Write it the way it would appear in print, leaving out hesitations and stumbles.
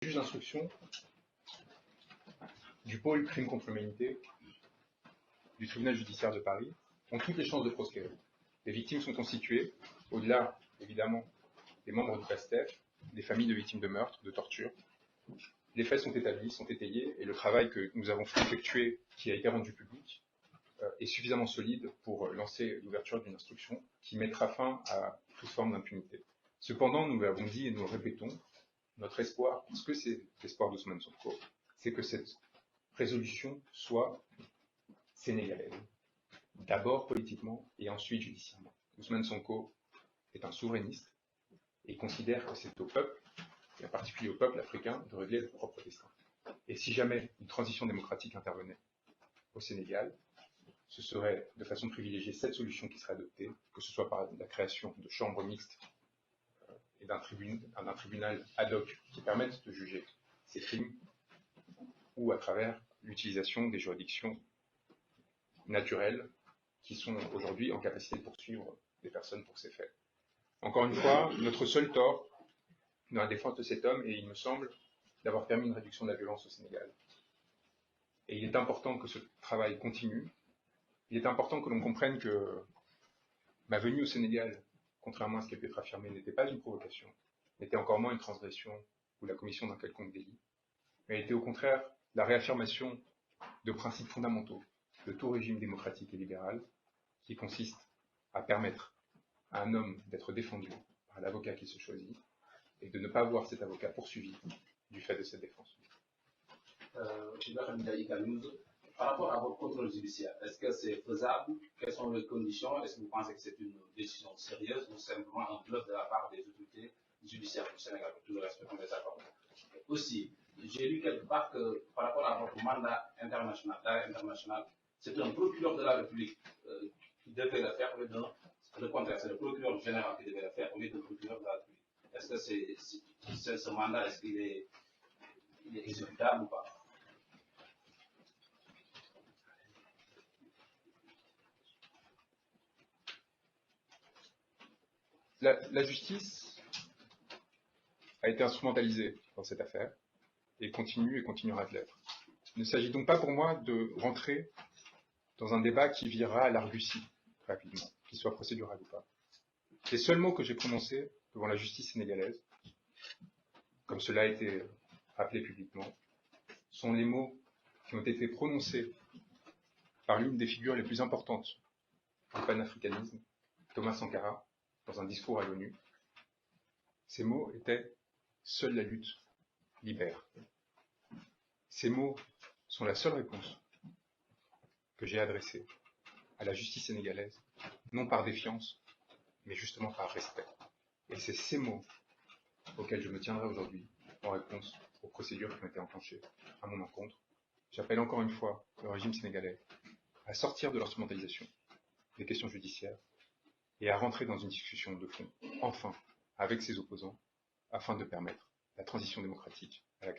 juges d'instruction du pôle crime contre l'humanité du tribunal judiciaire de Paris ont toutes les chances de prospérer. Les victimes sont constituées, au-delà évidemment des membres du PASTEF, des familles de victimes de meurtres, de torture. Les faits sont établis, sont étayés, et le travail que nous avons effectué, qui a été rendu public, est suffisamment solide pour lancer l'ouverture d'une instruction qui mettra fin à toute forme d'impunité. Cependant, nous l'avons dit et nous le répétons, notre espoir, parce que c'est l'espoir d'Ousmane Sonko, c'est que cette résolution soit sénégalaise, d'abord politiquement et ensuite judiciairement. Ousmane Sonko est un souverainiste et considère que c'est au peuple, et en particulier au peuple africain, de régler leur propre destin. Et si jamais une transition démocratique intervenait au Sénégal, ce serait de façon privilégiée cette solution qui serait adoptée, que ce soit par la création de chambres mixtes et d'un tribunal ad hoc qui permette de juger ces crimes, ou à travers l'utilisation des juridictions naturelles qui sont aujourd'hui en capacité de poursuivre des personnes pour ces faits. Encore une fois, notre seul tort dans la défense de cet homme, et il me semble, d'avoir permis une réduction de la violence au Sénégal. Et il est important que ce travail continue. Il est important que l'on comprenne que ma venue au Sénégal, contrairement à ce qui a pu être affirmé, n'était pas une provocation, n'était encore moins une transgression ou la commission d'un quelconque délit, mais était au contraire la réaffirmation de principes fondamentaux de tout régime démocratique et libéral, qui consiste à permettre à un homme d'être défendu par l'avocat qu'il se choisit, et de ne pas voir cet avocat poursuivi du fait de cette défense. Par rapport à votre contrôle judiciaire, est-ce que c'est faisable? Quelles sont les conditions? Est-ce que vous pensez que c'est une décision sérieuse ou simplement un bluff de la part des autorités judiciaires du Sénégal, pour tout le respect qu'on les accorde? Aussi, j'ai lu quelque part que par rapport à votre mandat international, c'est un procureur de la République qui devait le faire, le contraire, c'est le procureur général qui devait le faire au lieu du procureur de la République. Est-ce que ce mandat, est-ce qu'il est exécutable ou pas? La justice a été instrumentalisée dans cette affaire et continue et continuera de l'être. Il ne s'agit donc pas pour moi de rentrer dans un débat qui virera à l'argussie rapidement, qu'il soit procédural ou pas. Les seuls mots que j'ai prononcés devant la justice sénégalaise, comme cela a été rappelé publiquement, sont les mots qui ont été prononcés par l'une des figures les plus importantes du panafricanisme, Thomas Sankara, dans un discours à l'ONU. Ces mots étaient « Seule la lutte libère ». Ces mots sont la seule réponse que j'ai adressée à la justice sénégalaise, non par défiance, mais justement par respect. Et c'est ces mots auxquels je me tiendrai aujourd'hui en réponse aux procédures qui ont été enclenchées à mon encontre. J'appelle encore une fois le régime sénégalais à sortir de l'instrumentalisation des questions judiciaires et à rentrer dans une discussion de fond, enfin, avec ses opposants, afin de permettre la transition démocratique à laquelle